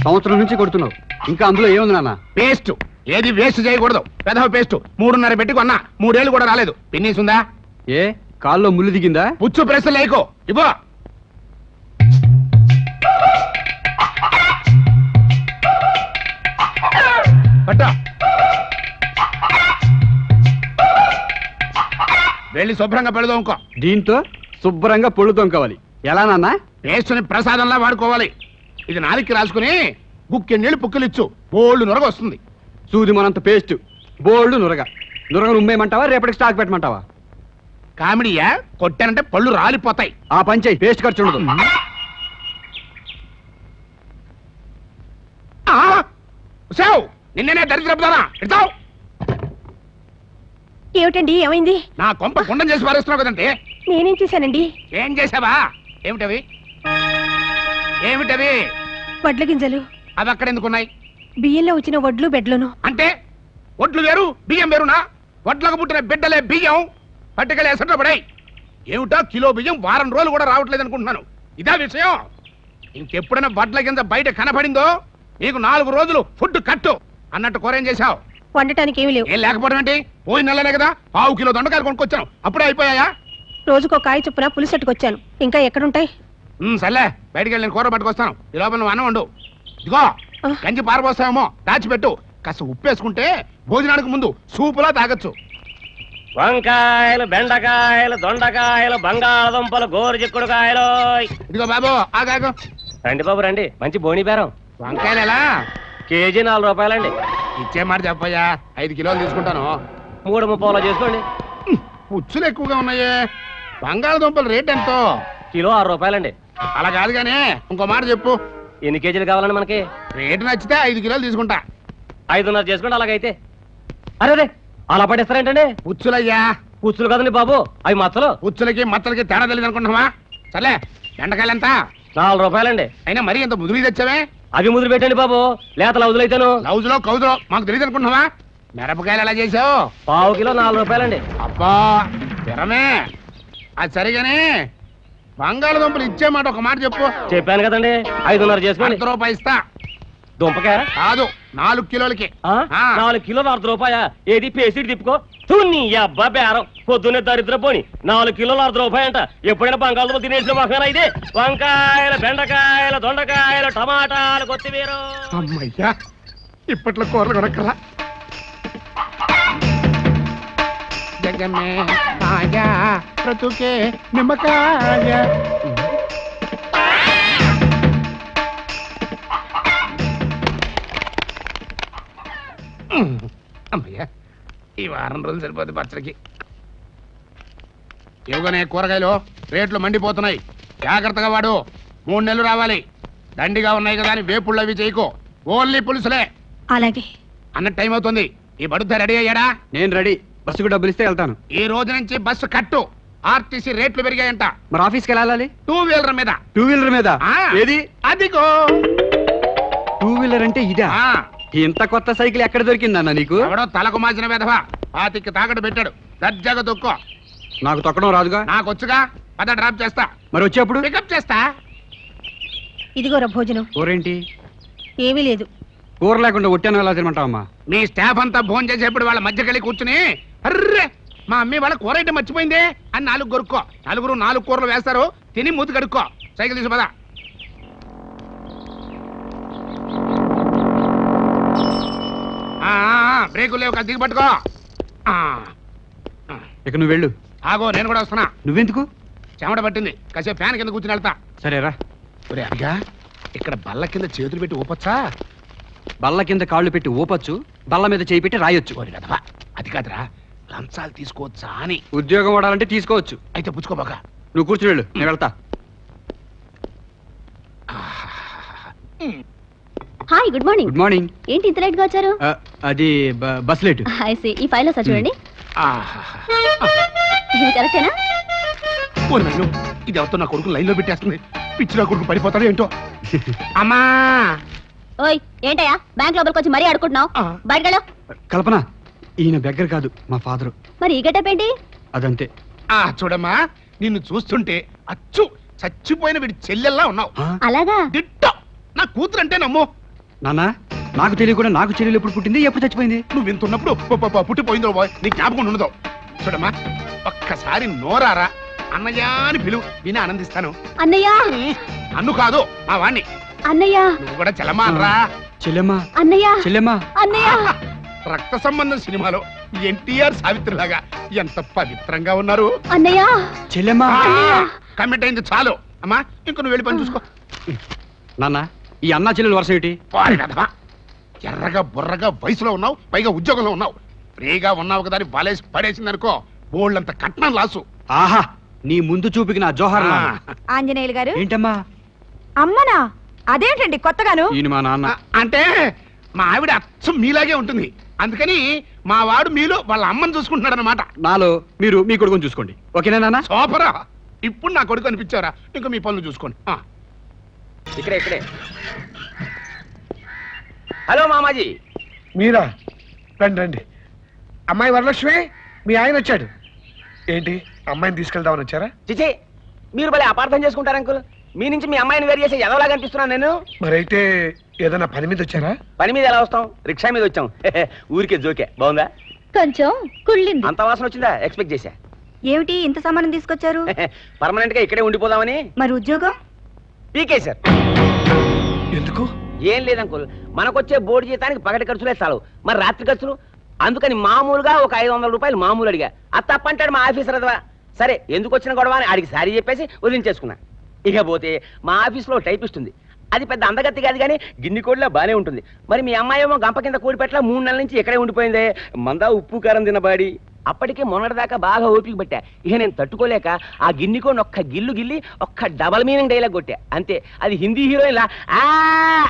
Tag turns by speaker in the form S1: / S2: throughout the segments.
S1: సంవత్సరం నుంచి కొడుతున్నావు, ఇంకా అందులో ఏముంది నాన్న?
S2: పేస్ట్. ఏది వేస్ట్ చేయకూడదు. పెదవ పేస్ట్ 3.5 పెట్టి కొన్నా, 3 ఏళ్ళు కూడా రాలేదు. పిన్నీస్ ఉందా?
S1: ఏ కాల్లో ముళ్ళు దిగిందా?
S2: పుచ్చు ప్రెస్ లేకో ఇవ్వ. పట్ట వెళ్ళి శుభ్రంగా పెడదాం. ఇంకో
S1: దీంతో శుభ్రంగా పొళ్ళు తొంకవాలి. ఎలా నాన్న?
S2: పేస్ట్ని ప్రసాదంలా వాడుకోవాలి. ఇది నాలుగుకి రాసుకుని గుక్కెన్నీళ్ళు పుక్కిలిచ్చు, బోళ్ళు నొరగ వస్తుంది.
S1: సూది మనంత పేస్ట్, బోల్డ్ నురగ. నురగ ఉమ్మేయమంటావా, రేపటికి స్టాక్ పెట్టమంటావా?
S2: కామెడీయా? కొట్టానంటే పళ్ళు రాలిపోతాయి.
S1: ఆ పంచాయి, పేస్ట్ ఖర్చు ఉండదు.
S2: నిన్నే దరిద్రపుదానా ఇడతావు.
S3: ఏమిటండి, ఏమైంది?
S2: నా కొంప కుండం చేసి పారేస్తున్నావు కదంటే.
S3: నేనేం చేశానండి?
S2: ఏం చేసావా? ఏమిటవి? ఏమిటవి?
S3: వడ్ల గింజలు.
S2: అవి అక్కడ ఎందుకున్నాయి?
S3: బియ్యంలో వచ్చిన వడ్లు బెడ్లను.
S2: అంటే వడ్లు వేరు బియ్యం వేరునా? వడ్లకు పుట్టిన బిడ్డలే బియ్యం పట్టుకెళ్ళి ఎసట్లో పడాయి. ఏమిటా కిలో బియ్యం వారం రోజులు కూడా రావట్లేదు అనుకుంటున్నాను. ఇదా విషయం? ఇంకెప్పుడైనా వడ్ల కింద బయట కనపడిందో నీకు 4 రోజులు ఫుడ్ కట్టు అన్నట్టు కూరేం చేశావు?
S3: వండటానికి ఏమి లేవు.
S2: ఏం లేకపోవడం ఏంటి? పోయిన నెలలే కదా 1/2 కిలో దొండకాయలు కొనుక్కొచ్చాను. అప్పుడే అయిపోయాయా?
S3: రోజుకో కాయ చొప్పున పులుసెట్టుకొచ్చాను. ఇంకా ఎక్కడుంటాయి?
S2: సర్లే, బయటికి వెళ్ళి నేను కూర పట్టుకొస్తాను. ఈ లోపల నువ్వు అన్నం వండు. ఇదిగో గంజి పారబోస్తామేమో, దాచిపెట్టు. కాస్త ఉప్పేసుకుంటే భోజనానికి ముందు సూపులా తాగొచ్చు.
S4: వంకాయలు, బెండకాయలు, దొండకాయలు, బంగాళదుంపలు, గోరుచిక్కుడుకాయలు.
S2: ఇదిగో బాబు ఆగాగు.
S4: రండి బాబు రండి, మంచి బోని బేరం.
S2: వంకాయలు ఎలా?
S4: కేజీ 4 రూపాయలండి.
S2: ఇచ్చే మాట చెప్పయ్యా, 5 కిలోలు తీసుకుంటాను.
S4: 3.30 చేసుకోండి.
S2: పుచ్చులు ఎక్కువగా ఉన్నాయే. బంగాళదుంపల రేట్ ఎంతో?
S4: కిలో 6 రూపాయలండి.
S2: అలా కాదు గానీ ఇంకో మాట చెప్పు.
S4: ఎన్ని కేజీలు కావాలండి మనకి?
S2: రేటు నచ్చితే 5 కిలోలు తీసుకుంటా.
S4: 5.5 చేసుకోండి. అలాగైతే. అరే అలా పడేస్తారేంటండి?
S2: పుచ్చులయ్యా.
S4: పుచ్చులు కదండి బాబు, అవి మచ్చలు.
S2: పుచ్చులకి మచ్చలకి తేడా తెలియదు అనుకుంటున్నావా? సర్లే, బెండకాయలు ఎంత?
S4: 4 రూపాయలండి.
S2: అయినా మరీ ఎంత ముదురు తెచ్చావే?
S4: అవి ముదురు పెట్టండి బాబు, లేత లౌజులైతేను.
S2: లౌజులో కౌజులో మాకు తెలియదు అనుకుంటున్నావా? మిరపకాయలు ఎలా చేసావు?
S4: 1/2 కిలో 4 రూపాయలండి.
S2: అబ్బా తిరమే. అది సరిగానే బంగాళదుంపలు ఇచ్చే మాట ఒక మాట చెప్పు.
S4: చెప్పాను కదండి, 5.5 చేసుకోండి.
S2: 100 రూపాయలు ఇస్తా.
S4: దుంపకాయ
S2: కాదు, 4 కిలోలకి.
S4: 4 కిలోలు 1/2 రూపాయ. ఏది పేసిడి తిప్పుకో. తున్ని అబ్బా బేరం, పొద్దున్నే దరిద్ర పోని. 4 కిలోలు 1/2 రూపాయ అంట. ఎప్పుడైనా బంగాళదుంపలు తినేసిన మొహనా ఇది? వంకాయలు, బెండకాయలు, దొండకాయలు, టమాటాలు, కొత్తిమీర.
S2: అమ్మయ్యా, ఇప్పట్లో కూరలు కొనక్కలా. జగమే ఆయా బ్రతుకే నిమ్మకాయ. అమ్మయ్యా, ఈ వారం రోజులు సరిపోతుంది పచ్చడికి. ఇవ్వగానే కూరగాయలు రేట్లు మండిపోతున్నాయి. జాగ్రత్తగా వాడు. 3 నెలలు రావాలి. దండిగా ఉన్నాయి కదా అని వేపుళ్ళు అవి చేయకో. ఓన్లీ పులుసులే.
S3: అలాగే.
S2: అన్న టైం అవుతుంది. ఈ బడుత రెడీ అయ్యాడా?
S1: నేను రెడీ. బస్సుకు డబ్బులు ఇస్తే వెళ్తాను.
S2: ఈ రోజు నుంచి బస్సు కట్టు. ఆర్టీసీ రేట్లు పెరిగాయంట.
S1: మరి ఆఫీస్కి వెళ్ళాలి?
S2: 2 వీలర్ మీద.
S1: 2 వీలర్ మీద? ఏది?
S2: అదిగో
S1: 2 వీలర్ అంటే ఇదా? ఇంత కొత్త సైకిల్ ఎక్కడ దొరికిందన్న నీకు?
S2: ఎవడో తలకు మాసిన వెధవా 25 తాకట్టు పెట్టాడు. దర్జాగా తొక్కో.
S1: నాకు తొక్కడం రాదుగా.
S2: నాకు వచ్చుగా. పద డ్రాప్ చేస్తా.
S1: మరి వచ్చేప్పుడు
S2: పికప్ చేస్తా.
S3: ఇదిగోరా భోజనం.
S1: కూరేంటి?
S3: ఏమీ లేదు.
S1: కూర లేకుండా ఒట్టాను ఎలా తినమంటావమ్మా?
S2: మీ స్టాఫ్ అంతా భోజనం చేసేప్పుడు వాళ్ళ మధ్యకెళ్ళి కూర్చుని అర్రే మా అమ్మి వాళ్ళ కూర అయితే మర్చిపోయిందే అని 4 కొరుక్కో. 4 కూరలు వేస్తారు. తిని మూతి కడుక్కో. సైకిల్ తీసి పద. బ్రేకులు లేవు కదా, దిగి పట్టుకో.
S1: ఇక నువ్వు వెళ్ళు.
S2: ఆగో, నేను కూడా వస్తున్నా.
S1: నువ్వెందుకు?
S2: చెమట పట్టింది. కాసేపు ఫ్యాన్ కింద కూర్చుని వెళ్తా.
S1: సరేరా.
S2: అదిగా ఇక్కడ బల్ల కింద చేతులు పెట్టి ఊపొచ్చా?
S1: బల్ల కింద కాళ్ళు పెట్టి ఊపొచ్చు, బల్ల మీద చేయి పెట్టి రాయొచ్చు.
S2: అది కాదురా, లంచాలు తీసుకోవచ్చా అని.
S1: ఉద్యోగం వాడాలంటే తీసుకోవచ్చు.
S2: అయితే పుచ్చుకోబాక.
S1: నువ్వు కూర్చుని వెళ్ళు, నేను వెళ్తా.
S5: Hi, good morning.
S1: Good morning.
S5: ఏంటి ఇంత లేట్ గా వచ్చారు?
S1: అది బస్ లేట్.
S5: ఈ ఫైల్ లో చూడండి. ఇది కరెక్టేనా?
S2: ఇది ఎవరితో నా కొడుకు లైన్ లో పెట్టేస్తుంది. పిచ్చి కొడుకు పడిపోతాడు ఏంటో. అమ్మా
S5: ఓయ్, ఏంటయ్యా బ్యాంక్ లోపలికి వచ్చి మరీ అడుకుంటున్నావు? బయటకెళ్ళు.
S1: కల్పన, ఈయన దగ్గర కాదు, మా ఫాదరు.
S5: మరి ఈ గెటప్ ఏంటి?
S1: అదంతే.
S2: చూడమ్మా, నిన్ను చూస్తుంటే అచ్చు చచ్చిపోయిన వీడి చెల్లెల్లా ఉన్నావు.
S5: అలాగా?
S2: దిట్టో. నా కూతురు అంటే నమ్ము.
S1: నాన్న నాకు తెలియకుండా నాకు చెల్లెలు ఎప్పుడు పుట్టింది ఎప్పుడు చచ్చిపోయింది?
S2: నువ్వు వింటున్నప్పుడు పుట్టిపోయిందో బాయ్ నీ జ్ఞాపకం ఉండదు. చూడమ్మా ఒక్కసారి నోరారా అన్నయ్య అని పిలువు, విని ఆనందిస్తాను.
S5: అన్నయ్య
S2: అన్ను కాదు మా వాణ్ణి.
S5: అన్నయ్య
S2: నువ్వు కూడా చెల్లమానరా.
S1: చెల్లెమ్మా
S5: అన్నయ్య
S1: చెల్లెమ్మా.
S5: అన్నయ్య
S2: రక్త సంబంధం సినిమాలో ఎన్టీఆర్ సావిత్రిలాగా ఎంత పవిత్రంగా ఉన్నారు.
S5: అన్నయ్య
S1: చెల్లెమ్మా.
S2: కమిట్ అయింది చాలు. అమ్మా ఇంక నువ్వు వెళ్ళి పని చూసుకో.
S1: నాన్న ఈ అన్నా చెల్లెలు వరుస ఏంటి?
S2: వారి కదమ్మా ఎర్రగా బుర్రగా వయసులో ఉన్నావు, పైగా ఉద్యోగంలో ఉన్నావు. ఫ్రీగా ఉన్నావు కదా అని బాలేసి పడేసింది అనుకో బోళ్ళంత కట్నం లాసు.
S1: ఆహా నీ ముందు చూపుకి నా జోహార్.
S3: ఆంజనేయులు గారు.
S1: ఏంటమ్మా?
S3: అమ్మనా? అదేంటండి కొత్తగాను?
S1: ఈయన మా నాన్న.
S2: అంటే మా ఆవిడ అచ్చం మీలాగే ఉంటుంది, అందుకని మా వాడు మీలో వాళ్ళ అమ్మని చూసుకుంటున్నాడు అనమాట.
S1: నాలో మీరు మీ కొడుకుని చూసుకోండి. ఓకేనా నాన్న?
S2: సోపరా ఇప్పుడు నా కొడుకు అనిపించారా, ఇంకా మీ పనులు చూసుకోండి.
S4: ఇక్కడే. హలో మామాజీ.
S6: మీరా? రండి రండి. అమ్మాయి వరలక్ష్మి, మీ ఆయన వచ్చాడు. ఏంటి అమ్మాయిని తీసుకెళ్దామని వచ్చారా?
S4: చిచి మీరు భలే అపార్థం చేసుకుంటారు అంకుల్. మీ నుంచి మీ అమ్మాయిని వేరు చేసి ఎదవలాగా అనిపిస్తున్నాను నేను.
S6: మరైతే ఏదైనా పని మీద వచ్చారా?
S4: పని మీద ఎలా వస్తాం? రిక్షా మీద వచ్చాం. ఊరికే జోకే. బాగుందా?
S5: కొంచెం కుళ్ళింది.
S4: అంత వాసన వచ్చిందా? ఎక్స్పెక్ట్ చేశా.
S3: ఏమిటి ఇంత సామానం తీసుకొచ్చారు?
S4: పర్మనెంట్ గా ఇక్కడే ఉండిపోదామని.
S3: మరి ఉద్యోగం?
S4: పీకే సార్.
S6: ఎందుకు?
S4: ఏం లేదు అంకుల్, మనకొచ్చే బోర్డు జీతానికి పగటి ఖర్చులే చాలు, మరి రాత్రి ఖర్చులు. అందుకని మామూలుగా ఒక 500 రూపాయలు మామూలు అడిగా. అది తప్పంటాడు మా ఆఫీసర్ అదవా. సరే ఎందుకు వచ్చిన గొడవ అని ఆడికి సారీ చెప్పేసి వదిలించేసుకున్నా. ఇకపోతే మా ఆఫీస్లో టైపిస్ట్ ఉంది. అది పెద్ద అందగత్తి కాదు కానీ గిన్ని కోడిలా బానే ఉంటుంది. మరి మీ అమ్మాయి ఏమో గంప కింద కూడి పెట్టలా 3 నెలల నుంచి ఇక్కడే ఉండిపోయిందే. మందా ఉప్పు కారం తినబాడి. అప్పటికే మొన్నటిదాకా బాగా ఓపిక పట్టా. ఇక నేను తట్టుకోలేక ఆ గిన్నికోని ఒక్క గిల్లు గిల్లి ఒక్క డబల్ మీనింగ్ డైలాగ్ కొట్టా అంతే. అది హిందీ హీరోయిన్లా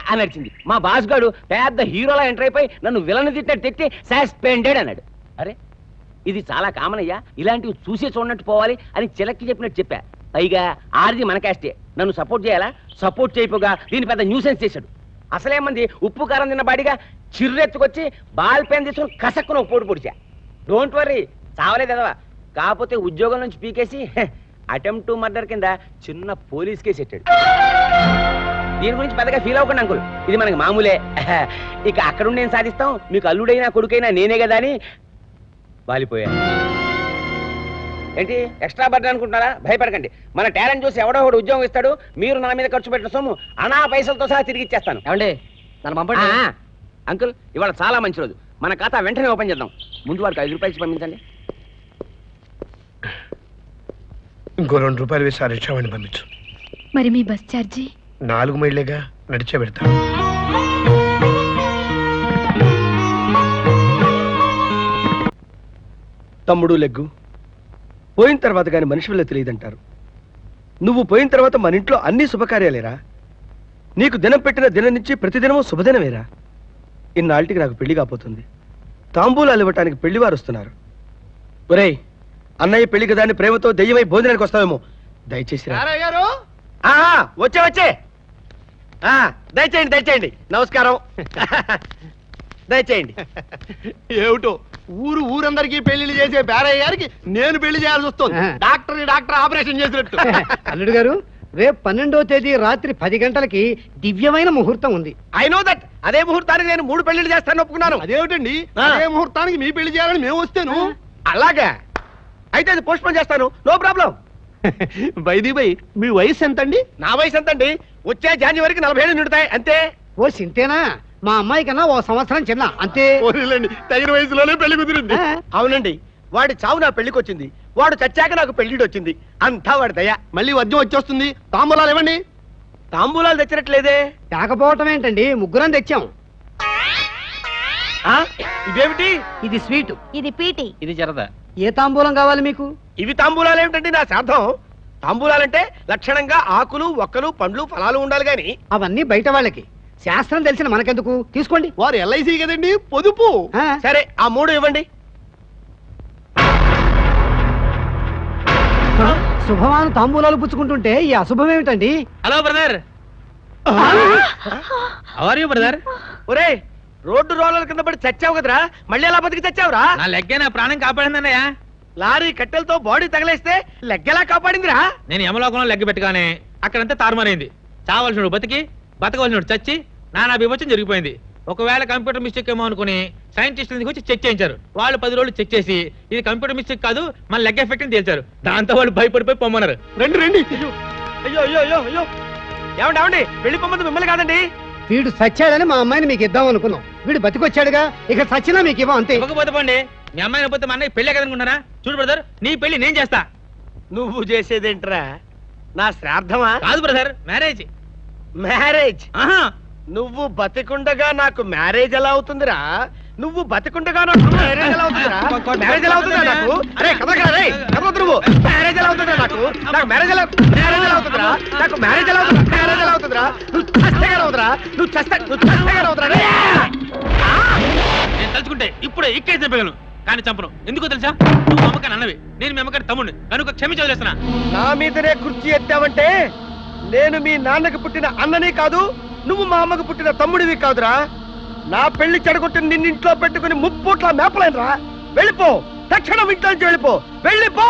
S4: అని నడిచింది. మా బాస్ గాడు పెద్ద హీరోలా ఎంటర్ అయిపోయి నన్ను విలన్ తిట్టినట్టు తిట్టి సస్పెండెడ్ అన్నాడు. అరే ఇది చాలా కామన్ అయ్యా, ఇలాంటివి చూసే చూడనట్టు పోవాలి అని చిలక్కి చెప్పినట్టు చెప్పా. పైగా ఆడిది మన క్యాస్టే, నన్ను సపోర్ట్ చేయాలా? సపోర్ట్ చేయపోగా దీని పెద్ద న్యూసెన్స్ చేశాడు. అసలేమంది ఉప్పు కారం తిన్న బాడిగా చిర్రెత్తుకొచ్చి బాల్ పెన్ తీసుకుని కసక్కున ఒక పోటు పొడిచా. డోంట్ వర్రీ చావలేదు ఎదవా. కాకపోతే ఉద్యోగం నుంచి పీకేసి అటెంప్ట్ టు మర్డర్ కింద చిన్న పోలీస్ కేసు పెట్టాడు. దీని గురించి పెద్దగా ఫీల్ అవ్వకండి అంకుల్, ఇది మనకి మామూలే. ఇక అక్కడుండి నేను సాధిస్తాం, మీకు అల్లుడైనా కొడుకైనా నేనే కదా అని వాలిపోయాను. ఏంటి ఎక్స్ట్రా బర్డెన్ అనుకుంటున్నారా? భయపడకండి, మన టాలెంట్ చూసి ఎవడో ఒకడు ఉద్యోగం ఇస్తాడు. మీరు నా మీద ఖర్చు పెట్టిన సొమ్ము అనా పైసలతో సహా తిరిగి ఇచ్చేస్తాను. అంకుల్ ఇవాళ చాలా మంచి రోజు, మన ఖాతా వెంటనే ఓపెన్ చేద్దాం. ముందు వారికి 5 రూపాయలు పంపించండి.
S6: ఇంకో 2 రూపాయలు వేసి ఆ రిక్షా వాడిని పంపించు.
S5: మరి మీ బస్ ఛార్జీ?
S6: 4 మైళ్ళేగా, నడిచే పెడతా.
S7: తమ్ముడు లెగ్గు పోయిన తర్వాత కానీ మనిషి వల్ల తెలియదంటారు. నువ్వు పోయిన తర్వాత మన ఇంట్లో అన్ని శుభకార్యాలేరా. నీకు దినం పెట్టిన దినం నుంచి ప్రతిదినము శుభదినమేరా. ఇన్నాళ్ళకి నాకు పెళ్లి కాపోతుంది. తాంబూలాలు ఇవ్వటానికి పెళ్లివారు వస్తున్నారు. ఒరేయ్ అన్నయ్య పెళ్లి కదా అని ప్రేమతో దెయ్యమై భోజనానికి వస్తావేమో, దయచేసి వచ్చే దయచేయండి. నమస్కారం. దయచేయండి.
S1: ఏమిటో ఊరందరికీ పెళ్లిళ్ళు చేసే పేరయ్య గారికి నేను పెళ్లి చేయాల్సి వస్తుంది. డాక్టర్ ఆపరేషన్ చేసినట్టు.
S8: అల్లుడు గారు, రేపు 12వ తేదీ రాత్రి 10 గంటలకి దివ్యమైన ముహూర్తం ఉంది.
S7: I know that. అదే ముహూర్తానికి నేను 3 పెళ్లిళ్ళు చేస్తాను ఒప్పుకున్నాను.
S1: అదేమిటండి అదే ముహూర్తానికి మీ పెళ్లి చేయాలని మేము వస్తేను.
S7: అలాగా అయితే అది పోస్ట్ పోన్ చేస్తాను, నో ప్రాబ్లం.
S1: బై మీ వయసు ఎంతండి?
S7: నా వయసు ఎంతండి? వచ్చే జనవరికి 40 ఏళ్ళు నిండుతాయి అంతే.
S8: ఓ సింతేనా? మా అమ్మాయి కన్నా 1 సంవత్సరం చిన్న అంతే.
S1: తగిన వయసులోనే పెళ్లి కుదిరింది.
S7: అవునండి, వాడి చావు నా పెళ్లికి వచ్చింది, వాడు చచ్చాక నాకు పెళ్లిడి వచ్చింది. అంతా వాడి దయ.
S1: మళ్ళీ వద్యం వచ్చేస్తుంది. తాంబూలాలు ఇవ్వండి.
S7: తాంబూలాలు తెచ్చినట్లేదే.
S8: తేకపోవటం ఏంటండి, ముగ్గురం తెచ్చాం.
S7: ఇదేమిటి?
S8: ఇది స్వీటు,
S5: ఇది పీటి,
S4: ఇది జరదా.
S8: ఏ తాంబూలం కావాలి మీకు?
S7: ఇవి తాంబూలాలు ఏమిటండి? నా శ్రాద్ధం. తాంబూలాలంటే లక్షణంగా ఆకులు ఒక్కలు పండ్లు ఫలాలు ఉండాలి గాని.
S8: అవన్నీ బయట వాళ్ళకి, శాస్త్రం తెలిసిన మనకెందుకు? తీసుకోండి.
S1: వారు ఎల్ఐసి కదండి, పొదుపు.
S7: సరే ఆ 3 ఇవ్వండి.
S8: శుభమాను తాంబూలాలు పుచ్చుకుంటుంటే ఈ అశుభం ఏమిటండి?
S4: Hello brother. బ్రదర్
S7: ఒరే రోడ్డు రోలర్ కింద పడి చచ్చావు కదరా, మళ్ళీ ఎలా బతికి చచ్చావురా?
S4: నా లెగ్గే నా ప్రాణం కాపాడిందన్నయ్య.
S7: Lorry కట్టెలతో body తగలేస్తే లెగ్గెలా కాపాడిందిరా?
S4: నేను యమలోకంలో లెగ్గ పెట్టగానే అక్కడంతా తారుమారైంది. చావలసినోడు బతికి, బతకవలసినోడు చచ్చి,
S9: నానా విమర్శం జరిగిపోయింది. ఒకవేళ కంప్యూటర్ మిస్టేక్ ఏమో అనుకుని సైంటిస్టుల దగ్గరికి వచ్చి చెక్ చేయించారు. వాళ్ళు 10 రోజులు చెక్ చేసి ఇది కంప్యూటర్ మిస్టేక్ కాదు మన లెగ్ ఎఫెక్ట్ అని తేల్చారు. దాంతో వాళ్ళు భయపడిపోయి పొమ్మన్నారు.
S1: రండి రండి.
S7: అయ్యో అయ్యో అయ్యో అయ్యో ఏమండి ఏమండి వెళ్ళిపోమంది మిమ్మల్ని కాదండి.
S8: వీడు సచ్చాడని మా అమ్మాయిని మీకు ఇద్దాం అనుకున్నాం. వీడు బతికొచ్చాడుగా, ఇక సచ్చినా మీకు ఇవ్వం అంతే.
S9: ఇవ్వకపోతే పోండి. మీ అమ్మాయిని పోతే మా అన్నయ్య పెళ్ళే కదనుకుంటారా? చూడు బ్రదర్, నీ పెళ్లి నేను చేస్తా.
S7: నువ్వు చేసేదేంట్రా? నా శ్రాద్ధమా?
S9: కాదు బ్రదర్, మ్యారేజ్.
S7: మ్యారేజ్?
S9: ఆహా,
S7: నువ్వు బతికుండగా నాకు మ్యారేజ్ ఎలా అవుతుందిరా? నువ్వు బతికుండగా నాకు మ్యారేజ్ ఎలా అవుతుందిరా? మ్యారేజ్ ఎలా అవుతుందిరా నాకు? అరే కదకరా రే, కదవద్దు నువ్వు. మ్యారేజ్ ఎలా అవుతుందిరా నాకు? నాకు మ్యారేజ్ ఎలా అవుతుందిరా? నాకు మ్యారేజ్ ఎలా అవుతుందిరా? మ్యారేజ్ ఎలా అవుతుందిరా? నువ్వు చస్తే అవుతురా? నువ్వు చస్తే అవుతురా రే?
S9: నేను తలుచుకుంటే ఇప్పుడే ఇక్కే చంపగలను, కానీ చంపను. ఎందుకో తెలుసా? నువ్వు అమ్మకాన్ని అన్నవి, నేను మీ అమ్మకాన్ని తమ్ముడిని కనుక క్షమించి వదిలేస్తున్నా.
S7: నా మీదనే కుర్చీ ఎత్తావంటే నేను మీ నాన్నకి పుట్టిన అన్నని కాదు, నువ్వు మా అమ్మకు పుట్టిన తమ్ముడివి కాదురా. నా పెళ్లి చెడగొట్టిన నిన్నింట్లో పెట్టుకుని ముప్పూట్ల మేపలేనురా. వెళ్ళిపో, తక్షణం ఇంట్లో నుంచి వెళ్ళిపో. వెళ్ళిపో.